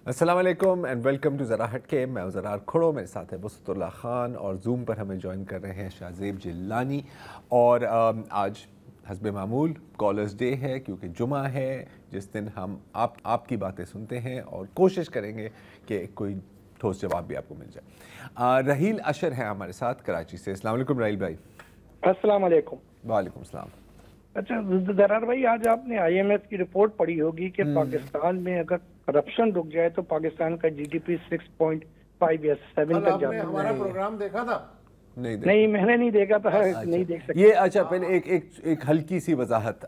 अस्सलाम वालेकुम and welcome to ज़रा हटके। मैं हूं ज़रार खुड़ो, मेरे साथ है वसतुल्लाह खान और जूम पर हमें ज्वाइन कर रहे हैं शाहज़ेब जिलानी। और आज हस्बे मामूल कॉलर्स डे है क्योंकि जुमा है, जिस दिन हम आपकी बातें सुनते हैं और कोशिश करेंगे कि कोई ठोस जवाब भी आपको मिल जाए। रहील अशर है हमारे साथ कराची से। अस्सलाम वालेकुम रहील भाई। अस्सलाम वालेकुम। वालेकुम सलाम। अच्छा दरार भाई, आज आपने आईएमएफ की रिपोर्ट पढ़ी होगी कि पाकिस्तान में अगर करप्शन रुक जाए तो पाकिस्तान का जीडीपी 6.5 या 7 तक जाता है। हमारा प्रोग्राम देखा था? नहीं, मैंने नहीं देखा था। नहीं देख सकते ये। अच्छा, पहले एक हल्की सी वजाहत।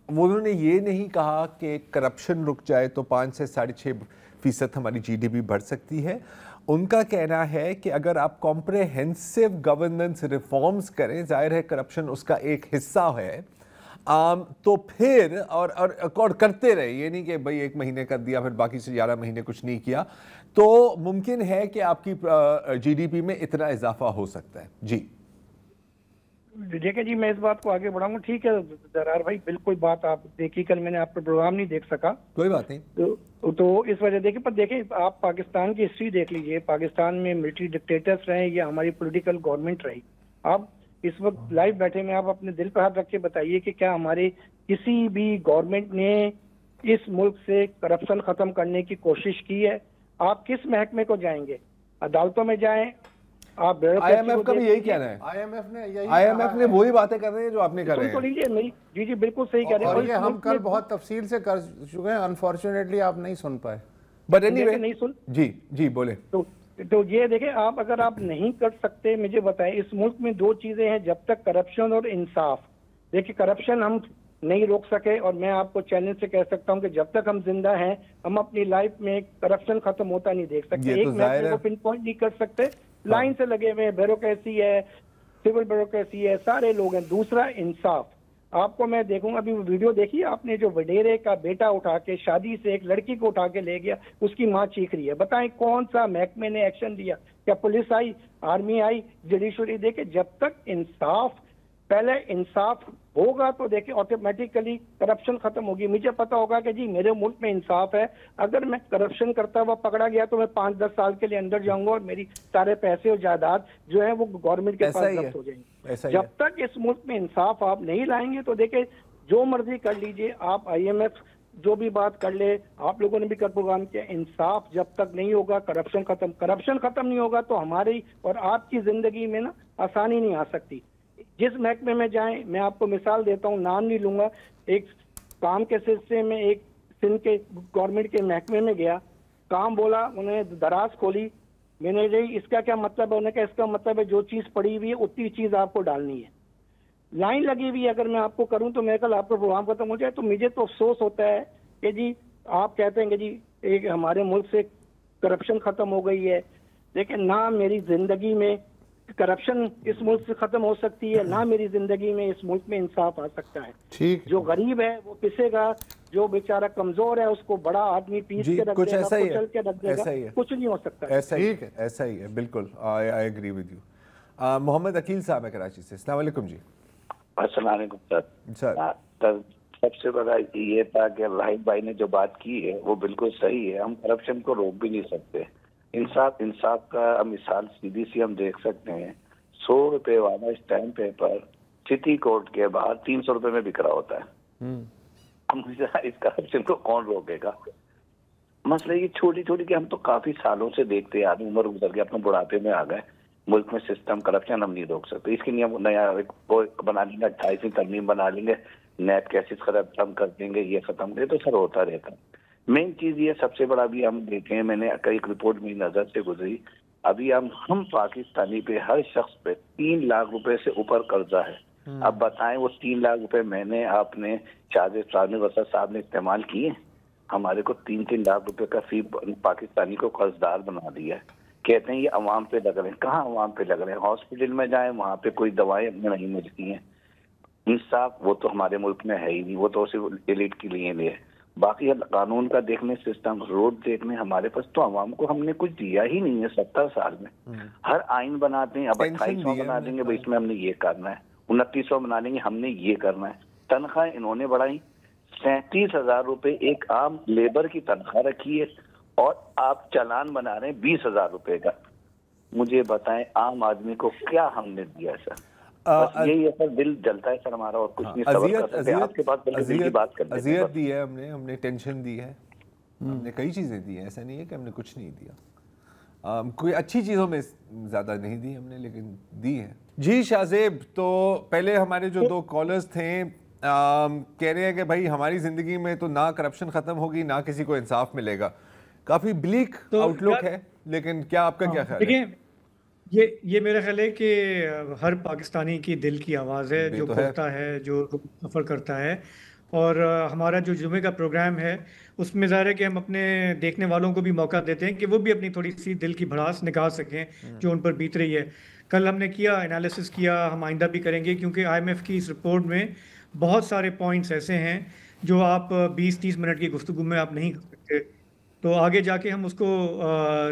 उन्होंने ये नहीं कहा कि करप्शन रुक जाए तो 5 से 6.5% हमारी जीडीपी बढ़ सकती है। उनका कहना है कि अगर आप कॉम्प्रहेंसिव गवर्नेंस रिफॉर्म्स करें, जाहिर है करप्शन उसका एक हिस्सा है, तो फिर और करते रहे, ये नहीं कि भाई 1 महीने कर दिया फिर बाकी से 11 महीने कुछ नहीं किया, तो मुमकिन है कि आपकी जीडीपी में इतना इजाफा हो सकता है। जी देखिए जी, मैं इस बात को आगे बढ़ाऊंगा। ठीक है दरार भाई, बिल्कुल बात आप देखी। कल मैंने आपका प्रोग्राम नहीं देख सका, कोई बात नहीं। तो इस वजह देखिए, पर देखिए आप पाकिस्तान की हिस्ट्री देख लीजिए। पाकिस्तान में मिलिट्री डिक्टेटर्स रहे या हमारी पॉलिटिकल गवर्नमेंट रही। आप इस वक्त लाइव बैठे में आप अपने दिल पर हाथ रख के बताइए कि क्या हमारे किसी भी गवर्नमेंट ने इस मुल्क से करप्शन खत्म करने की कोशिश की है? आप किस महकमे को जाएंगे? अदालतों में जाएं, आप आईएमएफ का भी यही कहना है। आईएमएफ ने वही बातें कर रहे हैं जो आपने कर रहे हैं। तो लीजिए मेरी जी बिल्कुल सही कह रहे हैं। और ये हम कल बहुत तफसील से कर चुके हैं, अनफॉर्चुनेटली आप नहीं सुन पाए। बट एनीवे नहीं सुन। जी बोले। तो ये देखें, आप अगर आप नहीं कर सकते, मुझे बताएं, इस मुल्क में 2 चीजें हैं जब तक करप्शन और इंसाफ। देखिए करप्शन हम नहीं रोक सके, और मैं आपको चैलेंज से कह सकता हूं कि जब तक हम जिंदा हैं हम अपनी लाइफ में करप्शन खत्म होता नहीं देख सकते। एक महकमे को पिन पॉइंट नहीं कर सकते, लाइन से लगे हुए हैं, ब्यूरोक्रेसी है, सिविल ब्यूरोक्रेसी है, सारे लोग हैं। दूसरा इंसाफ। आपको मैं देखूंगा, अभी वो वीडियो देखी आपने, जो वडेरे का बेटा उठा के शादी से एक लड़की को उठा के ले गया, उसकी मां चीख रही है। बताएं कौन सा महकमे ने एक्शन लिया? क्या पुलिस आई, आर्मी आई, जुडिशरी? देखे जब तक इंसाफ, पहले इंसाफ होगा तो देखे ऑटोमेटिकली करप्शन खत्म होगी। मुझे पता होगा कि जी मेरे मुल्क में इंसाफ है, अगर मैं करप्शन करता हुआ पकड़ा गया तो मैं 5-10 साल के लिए अंदर जाऊंगा और मेरी सारे पैसे और जायदाद जो है वो गवर्नमेंट के पास जब्त हो जाएंगे। जब तक इस मुल्क में इंसाफ आप नहीं लाएंगे तो देखे जो मर्जी कर लीजिए आप, आईएमएफ जो भी बात कर ले, आप लोगों ने भी कर प्रोग्राम किया, इंसाफ जब तक नहीं होगा, करप्शन खत्म नहीं होगा, तो हमारी और आपकी जिंदगी में ना आसानी नहीं आ सकती। जिस महकमे में जाएं, मैं आपको मिसाल देता हूं, नाम नहीं लूंगा, एक काम के सिलसिले में एक सिंध के गवर्नमेंट के महकमे में गया, काम बोला, उन्होंने दराज खोली, मैंने कही इसका क्या मतलब है? उन्होंने कहा इसका मतलब है जो चीज पड़ी हुई है उतनी चीज आपको डालनी है। लाइन लगी हुई है, अगर मैं आपको करूं तो मैं कल आपका प्रोग्राम खत्म हो जाए। तो मुझे तो अफसोस होता है कि जी आप कहते हैं कि जी एक हमारे मुल्क से करप्शन खत्म हो गई है, लेकिन ना मेरी जिंदगी में करप्शन इस मुल्क से खत्म हो सकती है, ना मेरी जिंदगी में इस मुल्क में इंसाफ आ सकता है। ठीक, जो गरीब है वो पिसेगा, जो बेचारा कमजोर है उसको बड़ा आदमी पीस के रख देगा, कुचल के रख देगा, कुछ नहीं हो सकता। ऐसा ही है बिल्कुल। I agree with you. Mohammad Aqeel साहब है कराची से। अस्सलाम वालेकुम जी। अस्सलाम वालेकुम सर। सबसे बड़ा ये था कि राहिब भाई ने जो बात की है वो बिल्कुल सही है। हम करप्शन को रोक भी नहीं सकते। इंसाफ का मिसाल सीधी सी हम देख सकते हैं। 100 रुपए वाला स्टैम्प पेपर सिटी कोर्ट के बाहर 300 रुपए में बिक रहा होता है। हम इस करप्शन को कौन रोकेगा? मसला ये छोटी कि हम तो काफी सालों से देखते आ रहे, उम्र गुजर के अपने बुढ़ापे में आ गए, मुल्क में सिस्टम करप्शन हम नहीं रोक सकते। इसके लिए हम नया बना लेंगे, 28वीं तरमीम बना लेंगे, नेट कैसेस खत्म कर देंगे, ये खत्म करें, तो सर होता रहता। मेन चीज ये सबसे बड़ा अभी हम देखें, मैंने एक रिपोर्ट मेरी नजर से गुजरी, अभी हम पाकिस्तानी पे हर शख्स पे 3 लाख रुपए से ऊपर कर्जा है। अब बताएं वो 3 लाख रुपए मैंने आपने शाहजहां साहब ने इस्तेमाल किए? हमारे को 3-3 लाख रुपए का फी पाकिस्तानी को कर्जदार बना दिया है। कहते हैं ये अवाम पे लग रहे हैं। कहाँ अवाम पे लग रहे हैं? हॉस्पिटल में जाए वहां पे कोई दवाएं नहीं मिलती हैं। इंसाफ वो तो हमारे मुल्क में है ही नहीं, वो तो सिर्फ एलिट के लिए है। बाकी कानून का देखने, सिस्टम, रोड देखने, हमारे पास तो अवाम को हमने कुछ दिया ही नहीं है 70 साल में। हर आइन बनाते हैं, अब 2800 बना देंगे भाई इसमें हमने ये करना है, 2900 बना लेंगे हमने ये करना है। तनख्वाह इन्होंने बढ़ाई, 37,000 रुपए एक आम लेबर की तनख्वाह रखी है, और आप चालान बना रहे हैं 20,000 रुपए का। मुझे बताएं आम आदमी को क्या हमने दिया सर? बस यही है सर, दिल जलता है सर हमारा, और कुछ नहीं। आपके पास दिल की बात करते हैं। अजियत दी है हमने टेंशन दी है, हमने कई चीज़ें दी हैं, ऐसा नहीं है कि हमने कुछ नहीं दिया। कोई अच्छी चीज़ों में ज़्यादा नहीं दी हमने, लेकिन दी है। जी शाहजेब, तो पहले हमारे जो दो कॉलर्स थे कह रहे हैं कि भाई हमारी ज़िंदगी में तो ना करप्शन ख़त्म होगी ना किसी को इंसाफ मिलेगा। काफ़ी ब्लीक आउटलुक है, लेकिन क्या आपका क्या ख्याल है? ये मेरा ख्याल है कि हर पाकिस्तानी की दिल की आवाज़ है, जो बोलता है, जो सफ़र करता है। और हमारा जो जुमे का प्रोग्राम है उसमें ज़ाहिर है कि हम अपने देखने वालों को भी मौका देते हैं कि वो भी अपनी थोड़ी सी दिल की भड़ास निकाल सकें जो उन पर बीत रही है। कल हमने किया, एनालिसिस किया, हम आइंदा भी करेंगे, क्योंकि IMF की इस रिपोर्ट में बहुत सारे पॉइंट्स ऐसे हैं जो आप 20-30 मिनट की गुफ्तगू में आप नहीं कर सकते। तो आगे जाके हम उसको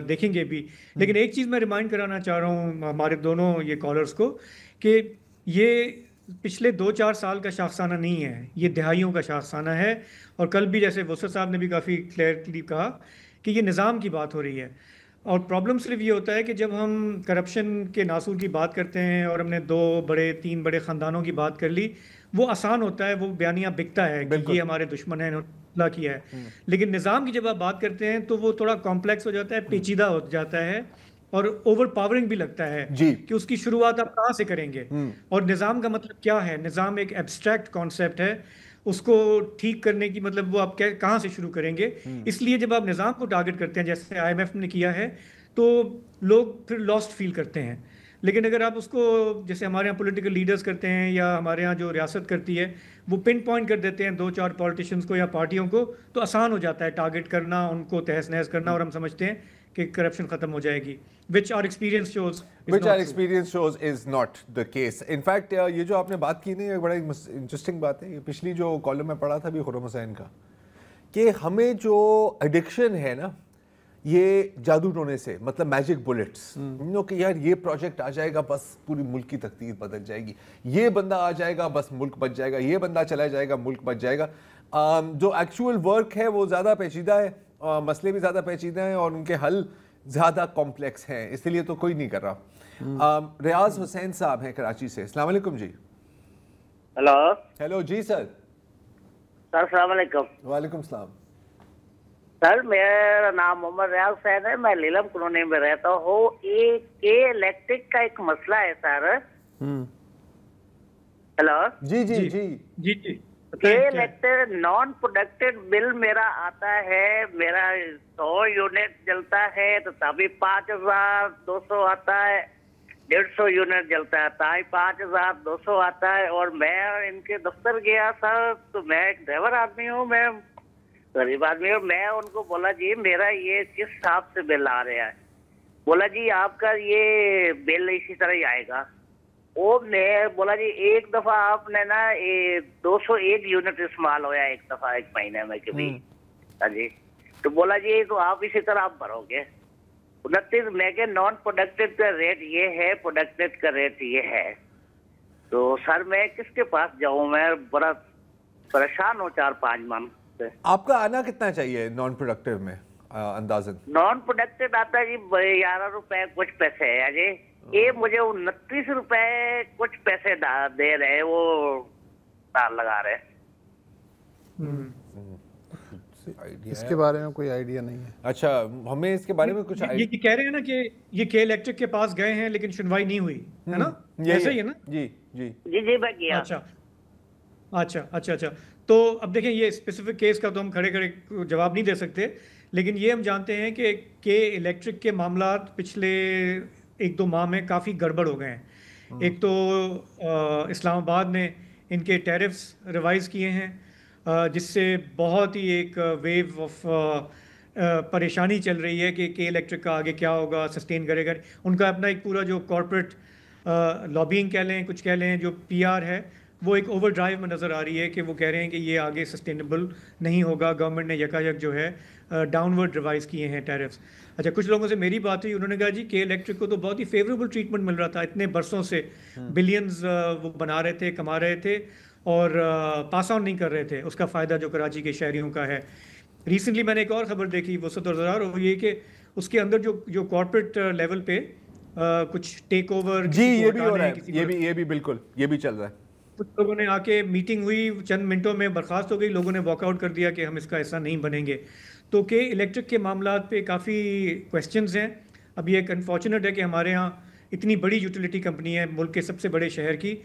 देखेंगे भी। लेकिन एक चीज़ मैं रिमाइंड कराना चाह रहा हूँ हमारे दोनों ये कॉलर्स को कि ये पिछले 2-4 साल का शाखसाना नहीं है, ये दहाइयों का शाखसाना है। और कल भी जैसे वसर साहब ने भी काफ़ी क्लियरली कहा कि ये निज़ाम की बात हो रही है। और प्रॉब्लम सिर्फ ये होता है कि जब हम करप्शन के नासूर की बात करते हैं और हमने 3 बड़े ख़ानदानों की बात कर ली, वो आसान होता है, वो बयानिया बिकता है कि ये हमारे दुश्मन हैं, इन्होंने किया है। लेकिन निज़ाम की जब आप बात करते हैं तो वो थोड़ा कॉम्प्लेक्स हो जाता है, पेचीदा हो जाता है और ओवर पावरिंग भी लगता है कि उसकी शुरुआत आप कहाँ से करेंगे। और निज़ाम का मतलब क्या है? निज़ाम एक एब्स्ट्रैक्ट कॉन्सेप्ट है, उसको ठीक करने की मतलब वो आप कहाँ से शुरू करेंगे। इसलिए जब आप निज़ाम को टारगेट करते हैं जैसे IMF ने किया है तो लोग फिर लॉस्ट फील करते हैं। लेकिन अगर आप उसको जैसे हमारे यहाँ पॉलिटिकल लीडर्स करते हैं या हमारे यहाँ जो रियासत करती है वो पिन पॉइंट कर देते हैं 2-4 पॉलिटिशियंस को या पार्टियों को, तो आसान हो जाता है टारगेट करना, उनको तहस नहस करना, और हम समझते हैं कि करप्शन खत्म हो जाएगी, which our experience shows is not the case. In fact, ये जो आपने बात की नहीं, एक बड़ा इंटरेस्टिंग बात है। ये पिछली जो कॉलम में पढ़ा था भी खुर्रम हुसैन का, कि हमें जो एडिक्शन है ना ये जादू टोने से, मतलब मैजिक बुलेट्स, कि यार ये प्रोजेक्ट आ जाएगा बस पूरी मुल्क की तकदीर बदल जाएगी, ये बंदा आ जाएगा बस मुल्क बच जाएगा, ये बंदा चला जाएगा मुल्क बच जाएगा। जो एक्चुअल वर्क है वो ज़्यादा पेचीदा है, मसले भी ज़्यादा पेचीदा हैं और उनके हल ज़्यादा कॉम्प्लेक्स हैं, इसलिए तो कोई नहीं कर रहा। रियाज हुसैन साहब हैं कराची से। अस्सलाम वालेकुम जी। हेलो जी सर। अस्सलाम वालेकुम। वालेकुम सलाम। सर मेरा नाम मोहम्मद रियाज हुसैन है, मैं लीलम कॉलोनी में रहता हूँ। इलेक्ट्रिक का एक मसला है सर। हेलो जी जी जी जी जी। इलेक्ट्रिक नॉन प्रोडक्टेड बिल मेरा आता है, मेरा 100 यूनिट जलता है तो तभी 5,200 आता है, 150 यूनिट जलता है ताई 5,200 आता है। और मैं इनके दफ्तर गया सर, तो मैं एक ड्राइवर आदमी हूँ, मैं गरीब आदमी हूँ। मैं उनको बोला जी मेरा ये किस हिसाब से बिल आ रहा है? बोला जी आपका ये बिल इसी तरह ही आएगा। वो मैं बोला जी एक दफा आपने ना 201 यूनिट इस्तेमाल होया एक दफा एक महीने में कभी। हाँ जी, तो बोला जी तो आप इसी तरह आप भरोगे 29। मैं के नॉन प्रोडक्टेड का रेट ये है, प्रोडक्टेड का रेट ये है। तो सर मैं किसके पास जाऊं? मैं बड़ा परेशान हूँ 4-5 मंथ से। आपका आना कितना चाहिए नॉन प्रोडक्टिव में अंदाजन? नॉन प्रोडक्टेड आता है जी 11 रुपए कुछ पैसे है जी। ये मुझे 29 रुपए कुछ पैसे दे रहे, वो तार लगा रहे। इसके बारे में कोई आइडिया नहीं है। अच्छा, हमें इसके बारे में कुछ ये कह रहे हैं ना कि ये के इलेक्ट्रिक के पास गए हैं लेकिन सुनवाई नहीं हुई है ना, ऐसा ही है ना? जी जी जी जी मैं गया। अच्छा। तो अब देखें ये स्पेसिफिक केस का तो हम खड़े खड़े जवाब नहीं दे सकते, लेकिन ये हम जानते हैं कि के इलेक्ट्रिक के मामला पिछले 1-2 माह में काफ़ी गड़बड़ हो गए हैं। एक तो इस्लामाबाद ने इनके टैरिफ्स रिवाइज़ किए हैं, जिससे बहुत ही एक वेव ऑफ परेशानी चल रही है कि इलेक्ट्रिक का आगे क्या होगा, सस्टेन करेगा। उनका अपना एक पूरा जो कॉर्पोरेट लॉबिंग कह लें, कुछ कह लें, जो PR है वो एक ओवर ड्राइव में नज़र आ रही है कि वो कह रहे हैं कि ये आगे सस्टेनेबल नहीं होगा। गवर्नमेंट ने यकायक जो है डाउनवर्ड रिवाइज़ किए हैं टैरिफ्स। अच्छा, कुछ लोगों से मेरी बात हुई, उन्होंने कहा जी के इलेक्ट्रिक को तो बहुत ही फेवरेबल ट्रीटमेंट मिल रहा था, इतने बरसों से बिलियंस वो बना रहे थे, कमा रहे थे और पास ऑन नहीं कर रहे थे उसका फ़ायदा जो कराची के शहरियों का है। रिसेंटली मैंने एक और खबर देखी वसत और ज़रार, और ये कि उसके अंदर जो कॉर्पोरेट लेवल पे कुछ टेक ओवर, जी ये भी हो रहा है, ये भी बिल्कुल ये भी चल रहा है। कुछ लोगों ने आके मीटिंग हुई, चंद मिनटों में बर्खास्त हो गई, लोगों ने वॉकआउट कर दिया कि हम इसका ऐसा नहीं बनेंगे। तो के इलेक्ट्रिक के मामला पे काफ़ी क्वेश्चंस हैं। अब ये एक अनफॉर्चुनेट है कि हमारे यहाँ इतनी बड़ी यूटिलिटी कंपनी है मुल्क के सबसे बड़े शहर की,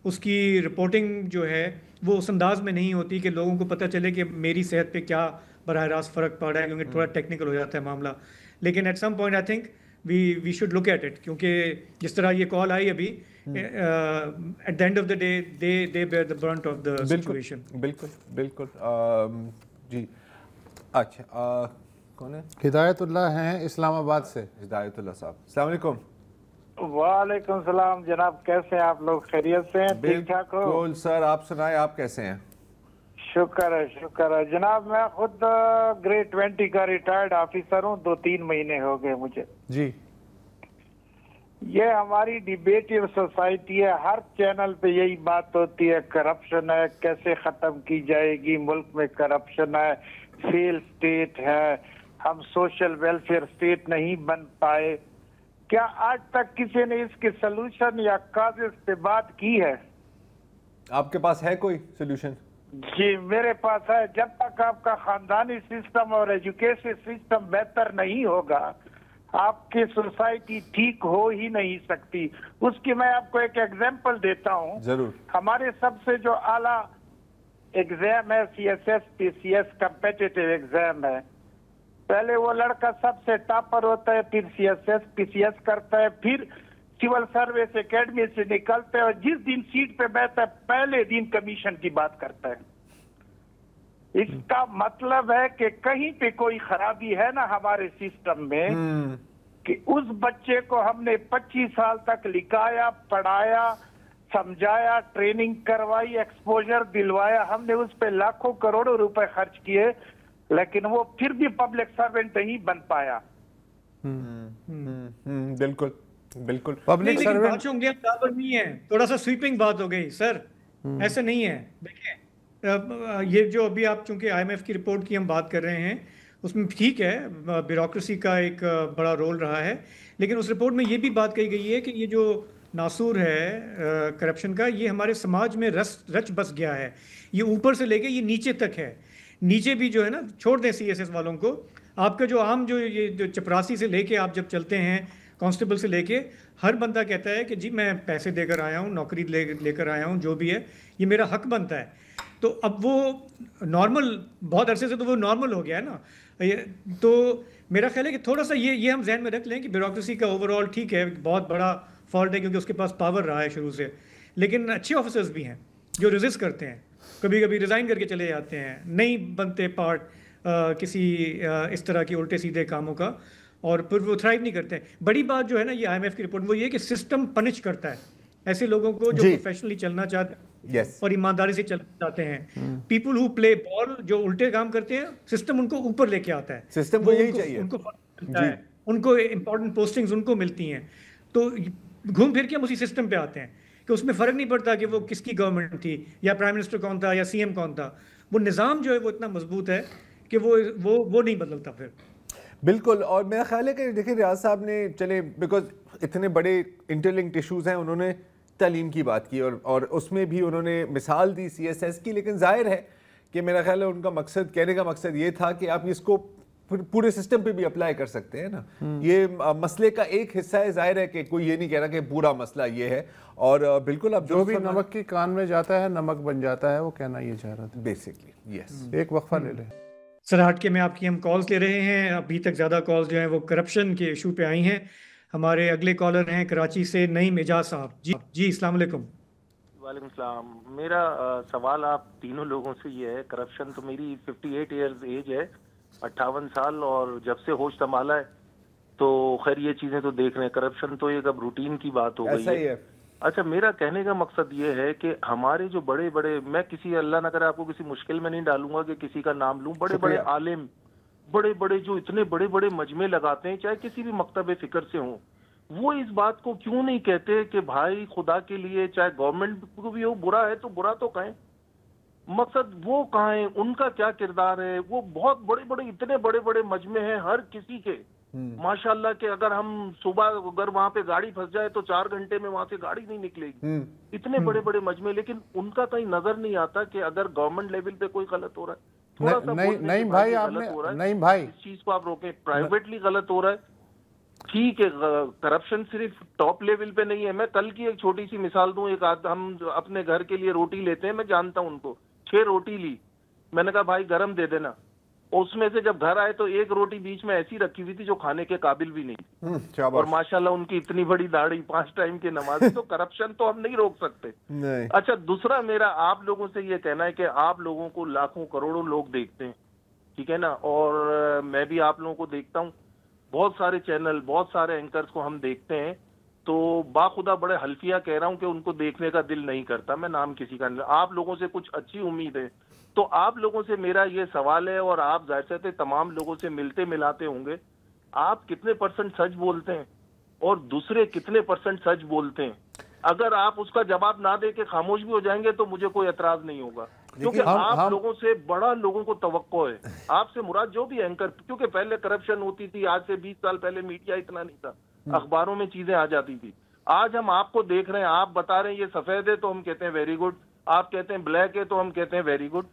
उसकी रिपोर्टिंग जो है वो उस अंदाज में नहीं होती कि लोगों को पता चले कि मेरी सेहत पे क्या बराह रास्त फ़र्क पड़ रहा है, क्योंकि थोड़ा टेक्निकल हो जाता है मामला। लेकिन at some point I think we should look at it, क्योंकि जिस तरह ये कॉल आई अभी, at the end of the day they bear the brunt of the situation. बिल्कुल बिल्कुल जी। अच्छा कौन है? हिदायतुल्लाह हैं इस्लामाबाद से। हिदायतुल्लाह साहब, अस्सलाम वालेकुम। वालेकुम सलाम जनाब, कैसे हैं आप लोग? खैरियत से हैं? ठीक ठाक हो? बिल्कुल सर, आप सुनाए, आप कैसे हैं? शुक्र है जनाब। मैं खुद ग्रेड 20 का रिटायर्ड ऑफिसर हूँ, 2-3 महीने हो गए मुझे जी। ये हमारी डिबेटिव सोसाइटी है, हर चैनल पे यही बात होती है, करप्शन है, कैसे खत्म की जाएगी, मुल्क में करप्शन है, फेल स्टेट है, हम सोशल वेलफेयर स्टेट नहीं बन पाए। क्या आज तक किसी ने इसके सलूशन या काजेस पे बात की है? आपके पास है कोई सोल्यूशन? जी मेरे पास है। जब तक आपका खानदानी सिस्टम और एजुकेशन सिस्टम बेहतर नहीं होगा, आपकी सोसाइटी ठीक हो ही नहीं सकती। उसकी मैं आपको एक एग्जांपल देता हूँ। जरूर। हमारे सबसे जो आला एग्जाम है CSS PCS कम्पिटिटिव एग्जाम है, पहले वो लड़का सबसे टॉपर होता है, फिर CSS PCS करता है, फिर सिविल सर्विस एकेडमी से निकलते हैं और जिस दिन सीट पे बैठता है पहले दिन कमीशन की बात करता है। इसका मतलब है कि कहीं पे कोई खराबी है ना हमारे सिस्टम में, कि उस बच्चे को हमने 25 साल तक लिखाया, पढ़ाया, समझाया, ट्रेनिंग करवाई, एक्सपोजर दिलवाया, हमने उस पे लाखों करोड़ों रुपए खर्च किए, लेकिन वो फिर भी पब्लिक सर्वेंट नहीं बन पाया। बिल्कुल बिल्कुल। पब्लिक सर्वेंट नहीं है, थोड़ा सा स्वीपिंग बात हो गई सर, ऐसे नहीं है। देखिए ये जो अभी आप चूंकि IMF की रिपोर्ट की हम बात कर रहे हैं, उसमें ठीक है ब्यूरोक्रेसी का एक बड़ा रोल रहा है, लेकिन उस रिपोर्ट में ये भी बात कही गई है कि ये जो नासूर है करप्शन का, ये हमारे समाज में रच बस गया है। ये ऊपर से लेके ये नीचे तक है। नीचे भी जो है ना, छोड़ दें CSS वालों को, आपका जो आम जो चपरासी से लेके आप जब चलते हैं, कांस्टेबल से लेके, हर बंदा कहता है कि जी मैं पैसे देकर आया हूँ, नौकरी लेकर आया हूँ, जो भी है ये मेरा हक बनता है। तो अब वो नॉर्मल, बहुत अरसे से तो वो नॉर्मल हो गया है ना। तो मेरा ख्याल है कि थोड़ा सा ये हम जहन में रख लें कि ब्यूरोक्रेसी का ओवरऑल ठीक है, बहुत बड़ा फॉल्ट है क्योंकि उसके पास पावर रहा है शुरू से, लेकिन अच्छे ऑफिसर्स भी हैं जो रेजिस्ट करते हैं, कभी कभी रिज़ाइन करके चले जाते हैं, नहीं बनते पार्ट किसी इस तरह के उल्टे सीधे कामों का, और फिर वो थ्राइव नहीं करते हैं। बड़ी बात जो है ना ये IMF की रिपोर्ट, वो ये कि सिस्टम पनिश करता है ऐसे लोगों को जो प्रोफेशनली चलना चाहते हैं और ईमानदारी से चलना चाहते हैं। पीपल हु प्ले बॉल, जो उल्टे काम करते हैं, सिस्टम उनको ऊपर लेके आता है। सिस्टम को यही चाहिए, उनको मिलता है, उनको इंपॉर्टेंट पोस्टिंग्स उनको मिलती हैं। तो घूम फिर के हम उसी सिस्टम पे आते हैं कि उसमें फ़र्क नहीं पड़ता कि वो किसकी गवर्नमेंट थी, या प्राइम मिनिस्टर कौन था, या CM कौन था। वो निज़ाम जो है वो इतना मजबूत है कि वो नहीं बदलता फिर। बिल्कुल। और मेरा ख्याल है कि देखिए रियाज साहब ने, चले बिकॉज इतने बड़े इंटरलिंक्ड इशूज़ हैं, उन्होंने तालीम की बात की और उसमें भी उन्होंने मिसाल दी CSS की, लेकिन जाहिर है कि मेरा ख्याल है उनका मकसद, कहने का मकसद ये था कि आप इसको पूरे सिस्टम पे भी अप्लाई कर सकते हैं ना। ये मसले का एक हिस्सा है, जाहिर है कि कोई ये नहीं कह रहा कि पूरा मसला ये है। और बिल्कुल आप जो भी नमक की कान में जाता है नमक बन जाता है, वो कहना ये चाह रहा था बेसिकली। यस, एक वक्फा ले लें सर। हट के में आपकी हम कॉल्स ले रहे हैं। अभी तक ज़्यादा कॉल्स जो हैं वो करप्शन के इशू पे आई हैं। हमारे अगले कॉलर हैं कराची से नईम एजाज साहब। जी अस्सलाम वालेकुम। वालेकुम सलाम। मेरा सवाल आप तीनों लोगों से ये है, करप्शन तो मेरी 58 ईयर्स एज है, 58 साल, और जब से होश संभाला है तो खैर ये चीज़ें तो देख रहे हैं, करप्शन तो एक अब रूटीन की बात हो गई है। अच्छा, मेरा कहने का मकसद ये है कि हमारे जो बड़े बड़े, मैं किसी, अल्लाह ना करे आपको किसी मुश्किल में नहीं डालूंगा कि किसी का नाम लूं, बड़े बड़े आलिम, बड़े बड़े जो इतने बड़े बड़े मजमे लगाते हैं, चाहे किसी भी मकतब फिक्र से हों, वो इस बात को क्यों नहीं कहते कि भाई खुदा के लिए, चाहे गवर्नमेंट को भी हो, बुरा है तो बुरा तो कहें। मकसद वो कहाँ है, उनका क्या किरदार है। वो बहुत बड़े बड़े, इतने बड़े बड़े मजमे हैं हर किसी के माशाल्लाह के। अगर हम सुबह अगर वहां पे गाड़ी फंस जाए तो 4 घंटे में वहां से गाड़ी नहीं निकलेगी। इतने बड़े बड़े मजमे, लेकिन उनका कहीं नजर नहीं आता कि अगर गवर्नमेंट लेवल पे कोई गलत हो रहा है, थोड़ा सा नहीं भाई, आपने नहीं भाई, इस चीज को आप रोकें। प्राइवेटली गलत हो रहा है, ठीक है, करप्शन सिर्फ टॉप लेवल पे नहीं है। मैं कल की एक छोटी सी मिसाल दूं। हम अपने घर के लिए रोटी लेते हैं, मैं जानता हूं उनको, 6 रोटी ली, मैंने कहा भाई गरम दे देना, उसमें से जब घर आए तो एक रोटी बीच में ऐसी रखी हुई थी जो खाने के काबिल भी नहीं थी। और माशाल्लाह उनकी इतनी बड़ी दाढ़ी, 5 टाइम की नमाज। तो करप्शन तो हम नहीं रोक सकते। नहीं। अच्छा, दूसरा मेरा आप लोगों से ये कहना है कि आप लोगों को लाखों करोड़ों लोग देखते हैं, ठीक है ना, और मैं भी आप लोगों को देखता हूँ, बहुत सारे चैनल, बहुत सारे एंकर्स को हम देखते हैं, तो बाखुदा बड़े हल्फिया कह रहा हूं कि उनको देखने का दिल नहीं करता। मैं नाम किसी का नहीं, आप लोगों से कुछ अच्छी उम्मीद है। तो आप लोगों से मेरा ये सवाल है, और आप जाहिर से तमाम लोगों से मिलते मिलाते होंगे, आप कितने % सच बोलते हैं और दूसरे कितने % सच बोलते हैं? अगर आप उसका जवाब ना दे के खामोश भी हो जाएंगे तो मुझे कोई एतराज नहीं होगा, क्योंकि आप लोगों से बड़ा लोगों को तवक्को है। आपसे मुराद जो भी एंकर, क्योंकि पहले करप्शन होती थी, आज से 20 साल पहले मीडिया इतना नहीं था, अखबारों में चीजें आ जाती थी। आज हम आपको देख रहे हैं, आप बता रहे हैं ये सफेद है तो हम कहते हैं वेरी गुड, आप कहते हैं ब्लैक है तो हम कहते हैं वेरी गुड।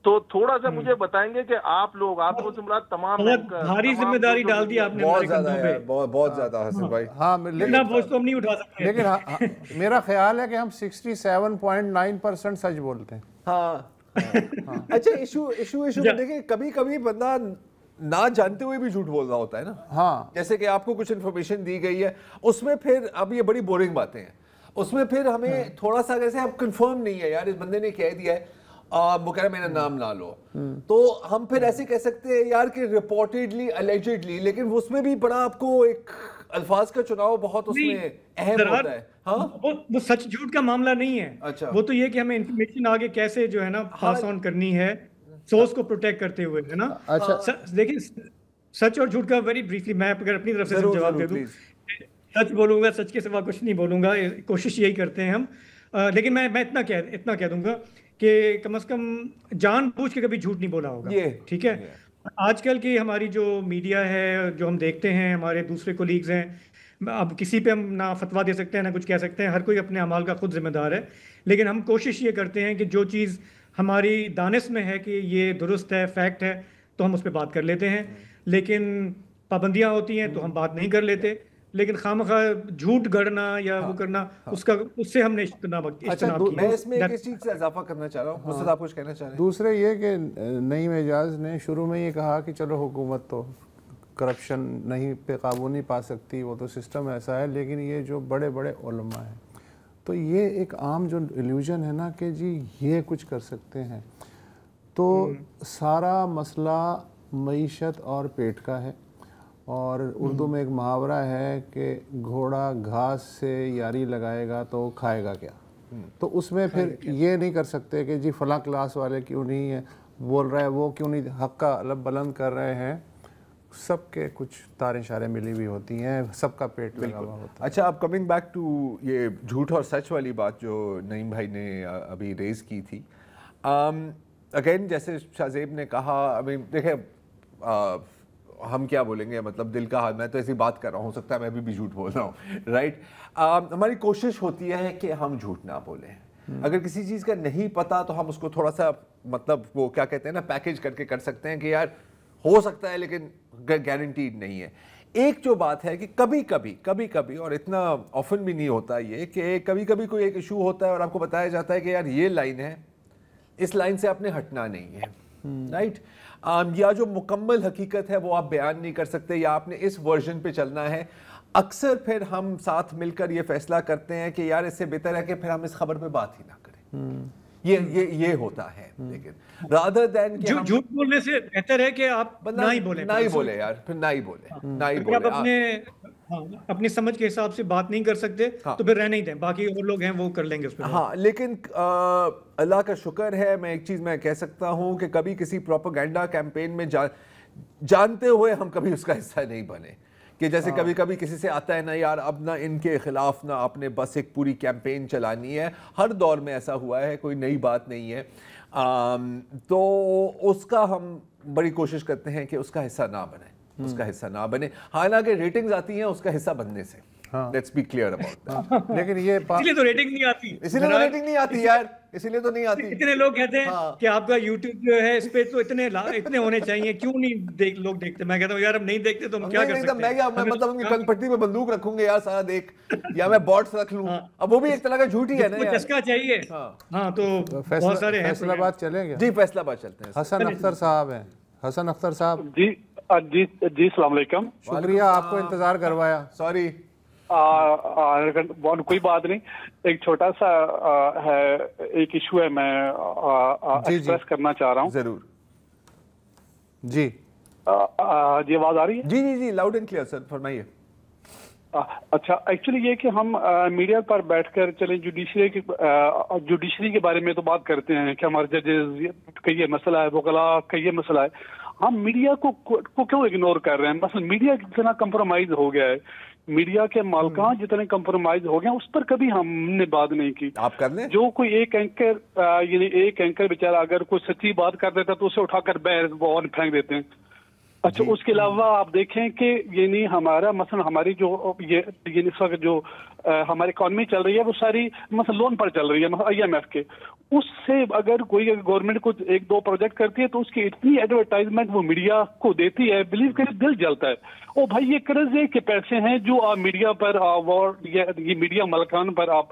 तो थोड़ा सा मुझे बताएंगे कि आप लोग, आपको से मुराद तमाम भारी जिम्मेदारी डाल दी आपने, बहुत ज्यादा है, बहुत ज्यादा हसन भाई। हाँ, लेकिन बोझ तो हम नहीं उठा सकते। लेकिन मेरा ख्याल है कि हम 67.9% सच बोलते हैं। हाँ। अच्छा, इशू देखिए, कभी कभी बंदा ना जानते हुए भी झूठ बोल रहा होता है ना। हाँ, जैसे कि आपको कुछ इन्फॉर्मेशन दी गई है, उसमें फिर अब ये बड़ी बोरिंग बातें हैं, उसमें फिर हमें थोड़ा सा जैसे अब कंफर्म नहीं है यार, इस बंदे ने कह दिया है, वो कह रहा मेरा नाम ना लो, तो हम फिर ऐसे कह सकते हैं यार कि रिपोर्टेडली, अलेजेडली, लेकिन उसमें भी बड़ा आपको एक अल्फाज का चुनाव बहुत उसमें अहम होता है। हाँ, वो सच झूठ का मामला नहीं है। अच्छा, वो तो ये कि हमें इंफॉर्मेशन आगे कैसे जो है ना पास ऑन करनी है, सोर्स को प्रोटेक्ट करते हुए, है ना। अच्छा, देखिए, सच और झूठ का वेरी ब्रीफली मैं अगर अपनी तरफ से जवाब दे दूं, सच बोलूंगा, सच के सिवा कुछ नहीं बोलूंगा, कोशिश यही करते हैं हम। लेकिन मैं इतना कह दूंगा कि कम से कम जानबूझ के कभी झूठ नहीं बोला होगा, ठीक है। आजकल की हमारी जो मीडिया है, जो हम देखते हैं, हमारे दूसरे कोलीग्स हैं, अब किसी पे हम ना फतवा दे सकते हैं ना कुछ कह सकते हैं, हर कोई अपने अमाल का खुद जिम्मेदार है। लेकिन हम कोशिश ये करते हैं कि जो चीज़ हमारी दानिश में है कि ये दुरुस्त है, फैक्ट है, तो हम उस पर बात कर लेते हैं। लेकिन पाबंदियाँ होती हैं तो हम बात नहीं कर लेते। लेकिन खामखा झूठ गढ़ना या वो करना, उससे हमने इज्तनाब किया। मैं इसमें एक चीज़ से इजाफा करना चाह रहा हूँ, मुझसे आप कुछ कहना चाह रहे हैं? दूसरे ये कि नईम एजाज ने शुरू में ये कहा कि चलो हुकूमत तो करप्शन नहीं पे काबू नहीं पा सकती, वो तो सिस्टम ऐसा है, लेकिन ये जो बड़े बड़े उलमा हैं, तो ये एक आम जो इल्यूजन है ना कि जी ये कुछ कर सकते हैं, तो सारा मसला मईशत और पेट का है। और उर्दू में एक मुहावरा है कि घोड़ा घास से यारी लगाएगा तो खाएगा क्या। तो उसमें फिर ये नहीं कर सकते कि जी फलां क्लास वाले क्यों नहीं है बोल रहा है, वो क्यों नहीं हक का लब बुलंद कर रहे हैं। सबके कुछ तारें शारें मिली हुई होती हैं, सबका पेट लगा हुआ होता है। अच्छा, अब कमिंग बैक टू ये झूठ और सच वाली बात जो नईम भाई ने अभी रेज़ की थी, अगेन जैसे शाहजेब ने कहा, अभी देखें हम क्या बोलेंगे, मतलब दिल का हाल, मैं तो ऐसी बात कर रहा हूँ, हो सकता है मैं भी झूठ बोल रहा हूँ, राइट। हमारी कोशिश होती है कि हम झूठ ना बोलें। अगर किसी चीज़ का नहीं पता तो हम उसको थोड़ा सा, मतलब वो क्या कहते हैं ना, पैकेज करके कर सकते हैं कि यार हो सकता है लेकिन गारंटीड नहीं है। एक जो बात है कि कभी कभी और इतना ऑफन भी नहीं होता ये, कि कभी कभी कोई एक इशू होता है और आपको बताया जाता है कि यार ये लाइन है, इस लाइन से आपने हटना नहीं है, राइट। या जो मुकम्मल हकीकत है वो आप बयान नहीं कर सकते, या आपने इस वर्जन पे चलना है। अक्सर फिर हम साथ मिलकर ये फैसला करते हैं कि यार इससे बेहतर है कि फिर हम इस खबर पे बात ही ना करें। ये होता है। लेकिन रादर देन झूठ बोलने से बेहतर है कि आप ना ही बोले यार, फिर ना ही बोले। आप अपनी समझ के हिसाब से बात नहीं कर सकते तो फिर रहने ही दें, बाकी और लोग हैं वो कर लेंगे उस पर। हाँ, लेकिन अल्लाह का शुक्र है, मैं एक चीज़ मैं कह सकता हूँ कि कभी किसी प्रोपेगेंडा कैंपेन में जानते हुए हम कभी उसका हिस्सा नहीं बने, कि जैसे कभी कभी किसी से आता है ना यार अब ना इनके खिलाफ ना आपने बस एक पूरी कैंपेन चलानी है, हर दौर में ऐसा हुआ है, कोई नई बात नहीं है। तो उसका हम बड़ी कोशिश करते हैं कि उसका हिस्सा ना बने, उसका हिस्सा ना बने, हालांकि रेटिंग्स आती हैं उसका हिस्सा बनने से। Let's be clear about that. लेकिन ये इसलिए तो रेटिंग नहीं आती, इसीलिए तो रेटिंग नहीं आती यार, इसीलिए तो नहीं आती। इतने लोग कहते हैं कि आपका YouTube जो है इस पे तो इतने होने चाहिए, क्यों नहीं लोग देखते। मैं कहता हूँ यार अब नहीं देखते तो हम क्या कर सकते हैं। मैं मतलब उनकी कनपट्टी पे बंदूक रखूंगा यार सारा देख, या मैं बॉट्स रख लूं। अब वो भी एक तरह का झूठ ही है ना यार। चस्का चाहिए। हाँ तो बहुत सारे हैं। फैसलाबाद चलेंगे जी, फैसलाबाद चलते हैं। हसन अख्तर साहब हैं। हसन अख्तर साहब जी जी जी, अस्सलाम वालेकुम। शुक्रिया, आपको इंतजार करवाया, सॉरी। कोई बात नहीं, एक छोटा सा है, एक इशू है, मैं एक्सप्रेस करना चाह रहा हूँ। जरूर जी। जी आवाज आ रही है? जी जी जी, लाउड एंड क्लियर सर, फरमाइए। अच्छा, एक्चुअली ये कि हम मीडिया पर बैठकर चले जुडिशरी के बारे में तो बात करते हैं कि हमारे जजेस का ये मसला है, वकला का ये मसला है, हम मीडिया को क्यों इग्नोर कर रहे हैं? मतलब मीडिया जितना कंप्रोमाइज हो गया है, मीडिया के मालकान जितने कंप्रोमाइज हो गए, उस पर कभी हमने बात नहीं की। आप कर लें। जो कोई एक एंकर बेचारा अगर कोई सच्ची बात कर देता तो उसे उठाकर बहर फेंक देते हैं। अच्छा, उसके अलावा आप देखें कि यानी हमारा मसलन हमारी जो ये इस वक्त जो हमारी इकॉनमी चल रही है वो सारी मतलब लोन पर चल रही है, मतलब IMF के। उससे अगर कोई गवर्नमेंट कुछ एक दो प्रोजेक्ट करती है तो उसकी इतनी एडवर्टाइजमेंट वो मीडिया को देती है, बिलीव करें दिल जलता है। ओ भाई, ये कर्जे के पैसे हैं जो आप मीडिया पर ये मीडिया मलकान पर आप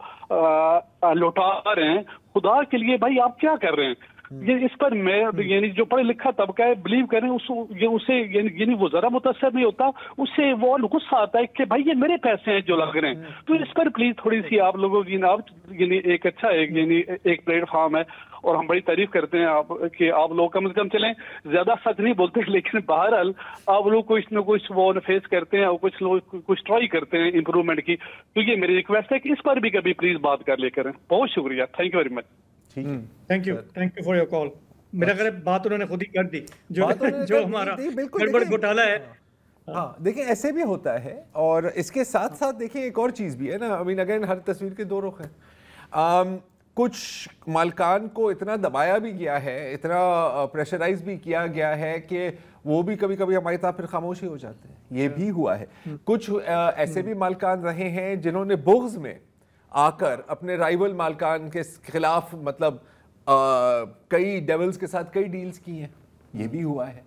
लौटा रहे हैं। खुदा के लिए भाई आप क्या कर रहे हैं? ये इस पर मैं यानी जो पढ़े लिखा तबका है, बिलीव करें उसे यानी वो जरा मुतासर नहीं होता, उससे वो गुस्सा आता है कि भाई ये मेरे पैसे हैं जो लग रहे हैं। तो इस पर प्लीज थोड़ी सी आप लोगों की यानी एक अच्छा एक प्लेटफॉर्म है और हम बड़ी तारीफ करते हैं आप कि आप लोग कम से कम चलें, ज्यादा सच नहीं बोलते, लेकिन बहरहाल आप लोग कुछ न कुछ वो फेस करते हैं और कुछ लोग कुछ ट्राई करते हैं इम्प्रूवमेंट की। तो ये मेरी रिक्वेस्ट है कि इस पर भी कभी प्लीज बात कर ले करें। बहुत शुक्रिया, thank you very much. Thank you for your call. मेरा ख्याल बात उन्होंने खुद ही कर दी, जो हमारा गड़बड़ घोटाला है। हाँ, देखिए ऐसे भी होता है, और इसके साथ साथ देखिए एक और चीज़ भी है ना। आई मीन अगेन, हर तस्वीर के दो रुख हैं। कुछ मालकान को इतना दबाया भी गया है, इतना प्रेशराइज भी किया गया है कि वो भी कभी कभी हमारी तरह फिर खामोश ही हो जाते हैं। ये भी हुआ है। कुछ ऐसे भी मालकान रहे हैं जिन्होंने बुग़्ज़ में आकर अपने राइवल मालकान के खिलाफ मतलब कई डेविल्स के साथ कई डील्स की हैं। ये भी हुआ है।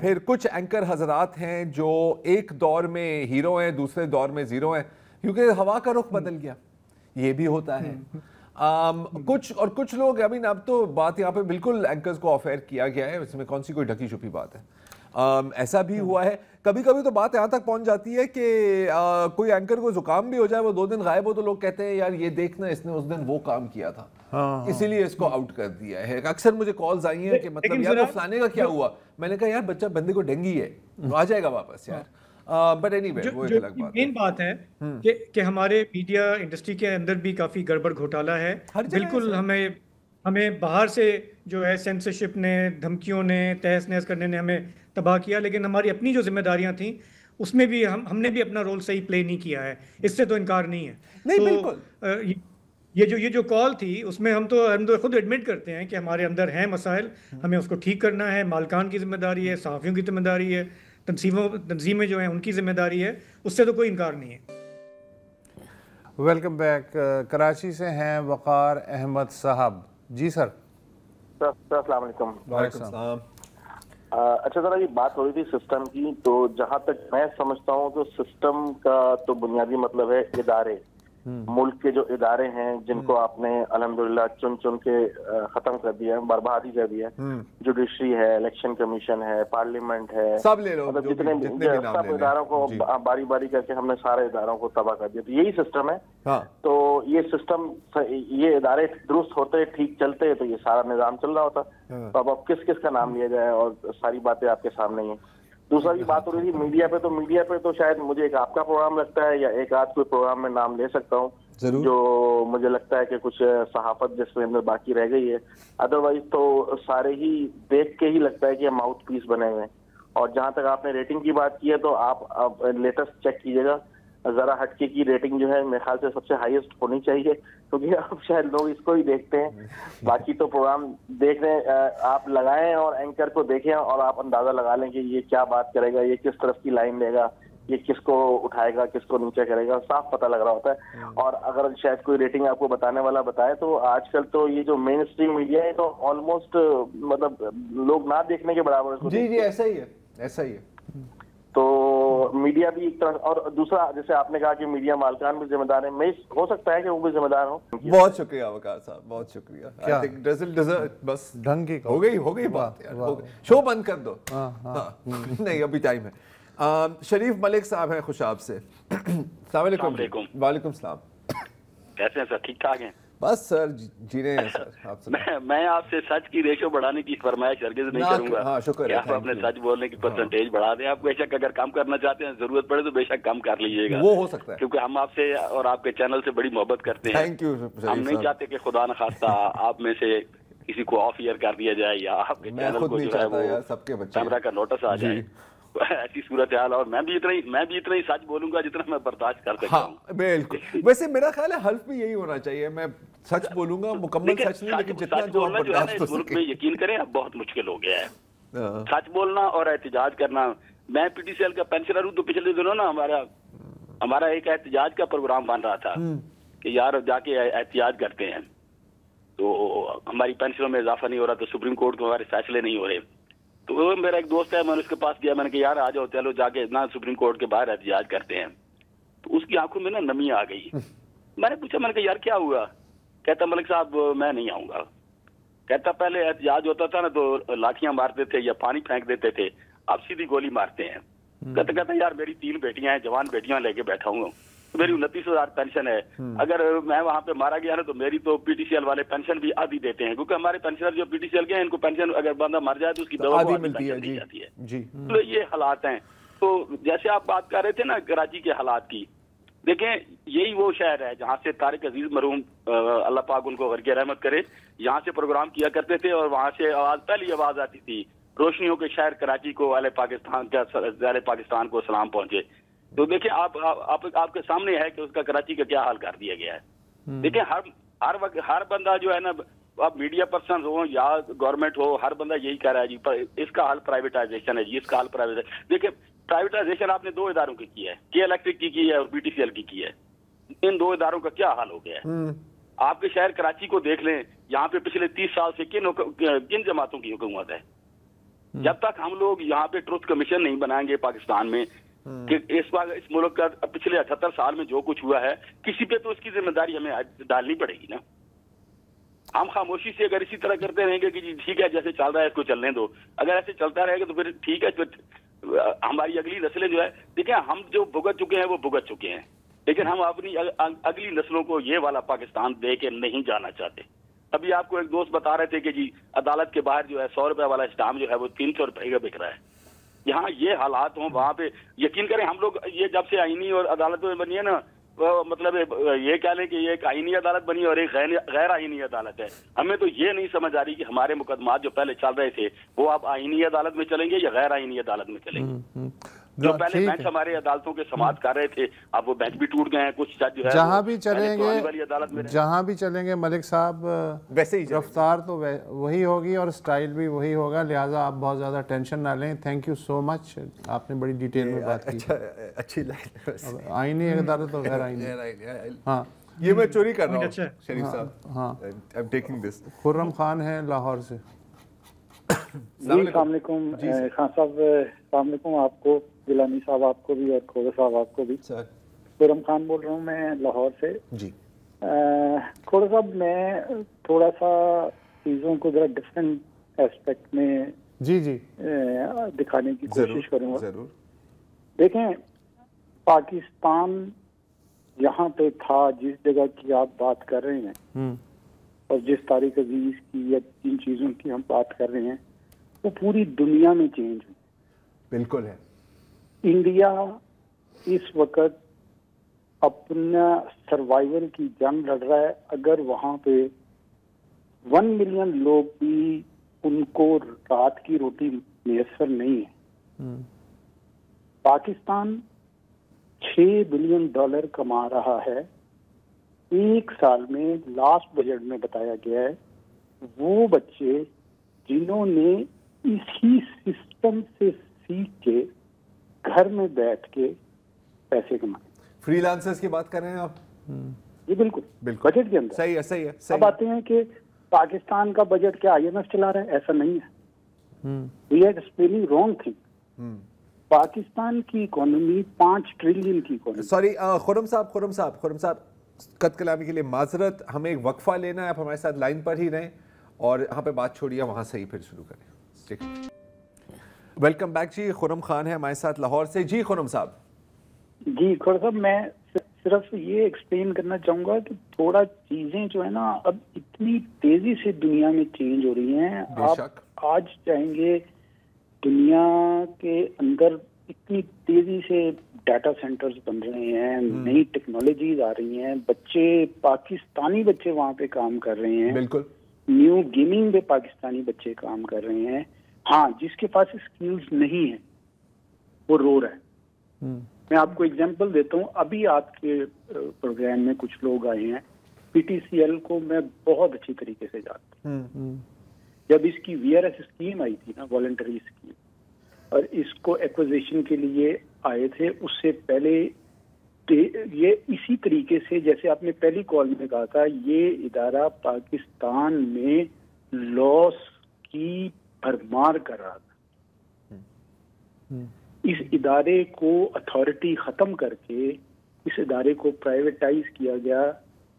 फिर कुछ एंकर हजरात हैं जो एक दौर में हीरो हैं, दूसरे दौर में जीरो हैं, क्योंकि हवा का रुख बदल गया। ये भी होता है। कुछ लोग, आई मीन अब तो बात यहाँ पे बिल्कुल एंकर्स को ऑफेयर किया गया है, इसमें कौन सी कोई ढकी छुपी बात है। ऐसा भी हुआ है। कभी कभी तो बात यहाँ तक पहुँच जाती है कि कोई एंकर को जुकाम भी हो जाए, वो 2 दिन गायब हो, तो लोग कहते हैं यार ये देखना इसने उस दिन वो काम किया था, इसीलिए इसको आउट कर दिया है। अक्सर मुझे कॉल्स आई हैं कि मतलब यार वो फलाने का क्या हुआ। मैंने कहा यार बच्चा बंदे को डेंगी है, तो आ जाएगा वापस यार। बट एनीवे, वो एक अलग बात है। मेन बात है कि हमारे मीडिया इंडस्ट्री के अंदर भी काफी गड़बड़ घोटाला है। बिल्कुल हमें बाहर से जो है सेंसरशिप ने, धमकियों ने, तहस नहस करने ने हमें तबाह किया, लेकिन हमारी अपनी जो जिम्मेदारियां थी उसमें भी हमने भी अपना रोल सही प्ले नहीं किया है। इससे तो इनकार नहीं है। नहीं, तो बिल्कुल ये जो कॉल थी उसमें हम तो खुद एडमिट करते हैं कि हमारे अंदर हैं मसाइल, हमें उसको ठीक करना है। मालकान की जिम्मेदारी है, सहाफ़ियों की जिम्मेदारी है, तंजीमें जो हैं उनकी जिम्मेदारी है, उससे तो कोई इनकार नहीं है। Welcome back. कराची से हैं वक़ार अहमद साहब। जी सर। अस्सलाम वालेकुम। वालेकुम सलाम। अच्छा सर, ये बात हो रही थी सिस्टम की, तो जहां तक मैं समझता हूँ तो सिस्टम का तो बुनियादी मतलब है इदारे। मुल्क के जो इदारे हैं जिनको आपने अल्हम्दुलिल्लाह चुन चुन के खत्म कर दिया, बर्बाद ही कर दिया। जुडिशरी है, इलेक्शन कमीशन है, पार्लियामेंट है, सब ले लो, मतलब जितने सब इदारों को बारी बारी करके हमने सारे इदारों को तबाह कर दिया। तो यही सिस्टम है। तो ये सिस्टम, ये इदारे दुरुस्त होते, ठीक चलते, तो ये सारा निजाम चल रहा होता। तो अब किस किस का नाम लिया जाए, और सारी बातें आपके सामने ही है। दूसरा की बात हो रही थी मीडिया पे तो शायद मुझे एक आपका प्रोग्राम लगता है या एक आध कोई प्रोग्राम में नाम ले सकता हूँ, जो मुझे लगता है कि कुछ सहाफत जिसमें अंदर बाकी रह गई है। अदरवाइज तो सारे ही देख के ही लगता है कि हम माउथ पीस बने हुए हैं। और जहां तक आपने रेटिंग की बात की है तो आप लेटेस्ट चेक कीजिएगा, जरा हटके की रेटिंग जो है मेरे ख्याल से सबसे हाईएस्ट होनी चाहिए, क्योंकि अब शायद लोग इसको ही देखते हैं। बाकी तो प्रोग्राम देख रहे हैं, आप लगाएं और एंकर को देखें और आप अंदाजा लगा लें कि ये क्या बात करेगा, ये किस तरफ की लाइन लेगा, ये किसको उठाएगा, किसको नीचे करेगा, साफ पता लग रहा होता है। और अगर शायद कोई रेटिंग आपको बताने वाला बताए तो आजकल तो ये जो मेन स्ट्रीम मीडिया है तो ऑलमोस्ट मतलब लोग ना देखने के बराबर इसको। जी जी ऐसा ही है, ऐसा ही है। तो मीडिया भी एक तरह, और दूसरा जैसे आपने कहा कि मीडिया मालकान भी जिम्मेदार है, मैं हो सकता है कि वो भी जिम्मेदार हो। बहुत शुक्रिया वकार साहब, बहुत शुक्रिया। आई थिंक डजंट डिजर्व, बस ढंग की हो गई बात यार, शो बंद कर दो। नहीं अभी टाइम है। शरीफ मलिक साहब हैं खुशाब से। अस्सलाम वालेकुम। वालेकुम सलाम। कैसे हैं सर? ठीक ठाक हैं? बस सर जी रहे हैं सर। आप मैं आपसे सच की रेशो बढ़ाने की फरमाइश हरगिज़ नहीं करूंगा। हाँ, शुक्र है, आप अपने सच बोलने की परसेंटेज बढ़ा दें। आप बेशक अगर कम करना चाहते हैं, जरूरत पड़े तो बेशक कम कर लीजिएगा, वो हो सकता है, क्योंकि हम आपसे और आपके चैनल से बड़ी मोहब्बत करते हैं। Thank you. हम नहीं चाहते कि खुदा न खास्ता आप में से किसी को ऑफ ईयर कर दिया जाए या आपके चैनल को जो है वो सबके बच्चे कैमरा का नोटिस आ जाए, ऐसी सूरत हाल। और मैं भी इतना ही सच बोलूंगा जितना मैं बर्दाश्त कर सकता हूँ। हाँ, बिल्कुल। वैसे मेरा ख्याल है हल्फ भी यही होना चाहिए, मैं सच बोलूंगा, मुकम्मल सच नहीं, लेकिन जितना जो बोलना जो है ना इस मुल्क में यकीन करें अब बहुत मुश्किल हो गया है। सच बोलना और एहतजाज करना। मैं पीटीसीएल का पेंशनर हूँ, तो पिछले दिनों ना हमारा एक एहतजाज का प्रोग्राम बन रहा था कि यार जाके एहतजाज करते हैं, तो हमारी पेंशनों में इजाफा नहीं हो रहा, तो सुप्रीम कोर्ट के हमारे फैसले नहीं हो रहे। तो मेरा एक दोस्त है, मैंने उसके पास गया, मैंने कहा यार आ जाओ, चलो जाके ना सुप्रीम कोर्ट के बाहर एहतजाज करते हैं। तो उसकी आंखों में ना नमी आ गई। मैंने पूछा, मैंने कहा यार क्या हुआ? कहता मलिक साहब मैं नहीं आऊंगा। कहता पहले एहतजाज होता था ना तो लाठियां मारते थे या पानी फेंक देते थे, अब सीधी गोली मारते हैं। कहता यार मेरी 3 बेटियां हैं, जवान बेटियां लेके बैठा हूँ, मेरी 29,000 पेंशन है। अगर मैं वहां पे मारा गया ना तो मेरी तो पीटीसीएल वाले पेंशन भी आधी देते हैं, क्योंकि हमारे पेंशनर जो पीटीसीएल के हैं इनको पेंशन अगर बंदा मर जाए तो उसकी दवा आधी मिलती है जाती है जी। तो ये हालात हैं। तो जैसे आप बात कर रहे थे ना कराची के हालात की, देखें यही वो शहर है जहाँ से तारिक अजीज मरहूम अल्लाह पाक उनको गर्गे रहमत करे, यहाँ से प्रोग्राम किया करते थे और वहाँ से पहली आवाज आती थी रोशनियों के शहर कराची को, अहले पाकिस्तान को सलाम पहुंचे। तो देखिए आपके सामने है कि उसका कराची का क्या हाल कर दिया गया है। देखिए हर बंदा जो है ना, अब मीडिया पर्सन हो या गवर्नमेंट हो, हर बंदा यही कह रहा है जी इसका हाल प्राइवेटाइजेशन है जी, इसका हाल प्राइवेटाइजेशन। देखिए प्राइवेटाइजेशन आपने 2 इदारों की है, के इलेक्ट्रिक की है और बीटीसीएल की है। इन 2 इदारों का क्या हाल हो गया है? आपके शहर कराची को देख लें, यहाँ पे पिछले 30 साल से किन जमातों की हुकूमत है? जब तक हम लोग यहाँ पे ट्रुथ कमीशन नहीं बनाएंगे पाकिस्तान में कि इस मुल्क का पिछले 78 साल में जो कुछ हुआ है, किसी पे तो उसकी जिम्मेदारी हमें डालनी पड़ेगी ना। हम खामोशी से अगर इसी तरह करते रहेंगे कि जी ठीक है जैसे चल रहा है इसको चलने दो, अगर ऐसे चलता रहेगा तो फिर ठीक है, फिर हमारी अगली नस्लें जो है, देखिए हम जो भुगत चुके हैं वो भुगत चुके हैं, लेकिन हम अपनी अगली नस्लों को ये वाला पाकिस्तान दे के नहीं जाना चाहते। अभी आपको एक दोस्त बता रहे थे कि जी अदालत के बाहर जो है 100 रुपए वाला स्टाम्प जो है वो 300 रुपए का बिक रहा है। यहाँ ये हालात हों, वहाँ पे यकीन करें हम लोग ये जब से आईनी और अदालत में बनी है ना, मतलब ये कह लें कि ये एक आईनी अदालत बनी और एक गैर आईनी अदालत है। हमें तो ये नहीं समझ आ रही कि हमारे मुकदमात जो पहले चल रहे थे वो अब आईनी अदालत में चलेंगे या गैर आईनी अदालत में चलेंगे। जो पहले बेंच हमारे अदालतों के समाप्त कर रहे थे, अब वो बेंच भी टूट गए हैं। कुछ जज जो है जहाँ भी चलेंगे मलिक साहब वैसे ही रफ्तार तो वही होगी और स्टाइल भी वही होगा, लिहाजा आप बहुत ज़्यादा टेंशन ना लें। थैंक यू सो मच, आपने बड़ी डिटेल में बात की। अच्छी लाइन, आईनी अदालत और गैर आईनी। हाँ ये मैं चोरी कर रहा हूँ शरीफ साहब। हाँ I am taking this. Khurram Khan है लाहौर से। अस्सलाम वालेकुम खान साहब, अस्सलाम वालेकुम आपको, जिलानी साहब आपको भी और खोजा साहब आपको भी। खुर्रम खान बोल रहा हूँ मैं लाहौर से जी। खोजा साहब मैं थोड़ा सा चीज़ों को जरा डिफरेंट एस्पेक्ट में जी दिखाने की कोशिश करूँगा। जरूर। देखें पाकिस्तान यहाँ पे था जिस जगह की आप बात कर रहे हैं और जिस तारिक अजीज की या जिन चीज़ों की हम बात कर रहे हैं वो पूरी दुनिया में चेंज हुई। बिल्कुल है। इंडिया इस वक्त अपना सर्वाइवल की जंग लड़ रहा है। अगर वहाँ पे 1 मिलियन लोग भी उनको रात की रोटी मैसर नहीं है पाकिस्तान $6 बिलियन कमा रहा है एक साल में। लास्ट बजट में बताया गया है वो बच्चे जिन्होंने इसी सिस्टम से सीख के घर में बैठ के पैसे कमाए। फ्रीलांसर्स की बात कर रहे हैं आप? जी बिल्कुल, बजट के अंदर। सही है, सही है, सही। अब आते हैं कि पाकिस्तान का बजट क्या IMF चला रहा है? ऐसा नहीं है। We are explaining wrong thing. Pakistan की इकोनॉमी 5 ट्रिलियन की इकोनॉमी। सॉरी खुरम साहब, कत कलामी के लिए माजरत, हमें एक वक्फा लेना है। आप हमारे साथ लाइन पर ही रहें और यहाँ पे बात छोड़िए, वहाँ से ही फिर शुरू करें। वेलकम बैक जी। खुरम खान है हमारे साथ लाहौर से। जी खुरम साहब। जी खुरम साहब, मैं सिर्फ ये एक्सप्लेन करना चाहूंगा कि थोड़ा चीजें जो है ना अब इतनी तेजी से दुनिया में चेंज हो रही हैं। आप आज चाहेंगे दुनिया के अंदर इतनी तेजी से डाटा सेंटर्स बन रहे हैं, नई टेक्नोलॉजीज आ रही हैं, बच्चे पाकिस्तानी बच्चे वहां पे काम कर रहे हैं। बिल्कुल। न्यू गेमिंग पे पाकिस्तानी बच्चे काम कर रहे हैं। हाँ, जिसके पास स्किल्स नहीं है वो रो रहा है। मैं आपको एग्जांपल देता हूँ। अभी आपके प्रोग्राम में कुछ लोग आए हैं। PTCL को मैं बहुत अच्छी तरीके से जानता हूँ। जब इसकी VRS स्कीम आई थी ना, वॉलंटरी स्कीम, और इसको एक्विजिशन के लिए आए थे, उससे पहले ये इसी तरीके से जैसे आपने पहली कॉल में कहा था, ये इदारा पाकिस्तान में लॉस की भरमार कर रहा था। इस इदारे को अथॉरिटी खत्म करके इस इदारे को प्राइवेटाइज किया गया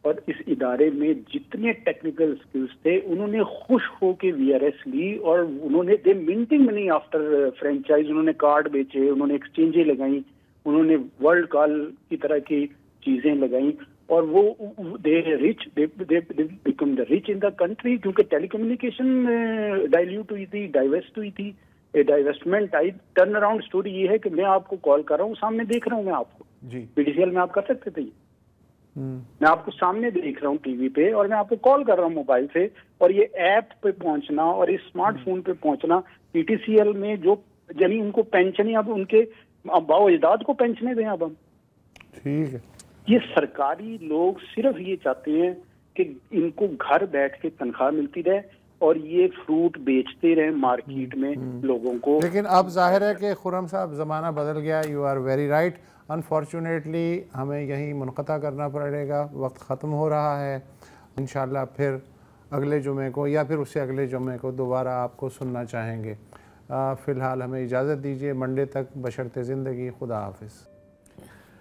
और इस इदारे में जितने टेक्निकल स्किल्स थे उन्होंने खुश होके VRS ली और उन्होंने दे मिंटिंग मनी आफ्टर फ्रेंचाइज। उन्होंने कार्ड बेचे, उन्होंने एक्सचेंजें लगाई, उन्होंने वर्ल्ड कॉल की तरह की चीजें लगाई और वो they become the rich in the country. क्योंकि टेलीकम्युनिकेशन डाइल्यूट हुई थी, डाइवेस्ट हुई थी। डाइवेस्टमेंट आई। टर्न अराउंड स्टोरी ये है कि मैं आपको कॉल कर रहा हूँ, सामने देख रहा हूँ मैं आपको। PTCL में आप कर सकते थे ये। मैं आपको सामने देख रहा हूँ टीवी पे और मैं आपको कॉल कर रहा हूँ मोबाइल से, और ये ऐप पे पहुंचना और इस स्मार्टफोन पे पहुंचना। PTCL में जो यानी उनको पेंशन, अब उनके अब्बाओ अजदाद को पेंशनें दें अब हम। ठीक है। ये सरकारी लोग सिर्फ ये चाहते हैं कि इनको घर बैठ के तनख्वाह मिलती रहे और ये फ्रूट बेचते रहे मार्केट में लोगों को। लेकिन अब जाहिर है कि खुरम साहब ज़माना बदल गया। You are very right. Unfortunately हमें यहीं मुनक़ता करना पड़ेगा, वक्त ख़त्म हो रहा है। इंशाल्लाह फिर अगले जुमे को या फिर उससे अगले जुमे को दोबारा आपको सुनना चाहेंगे। फ़िलहाल हमें इजाज़त दीजिए। मंडे तक बशर्ते ज़िंदगी। खुदा हाफिज़।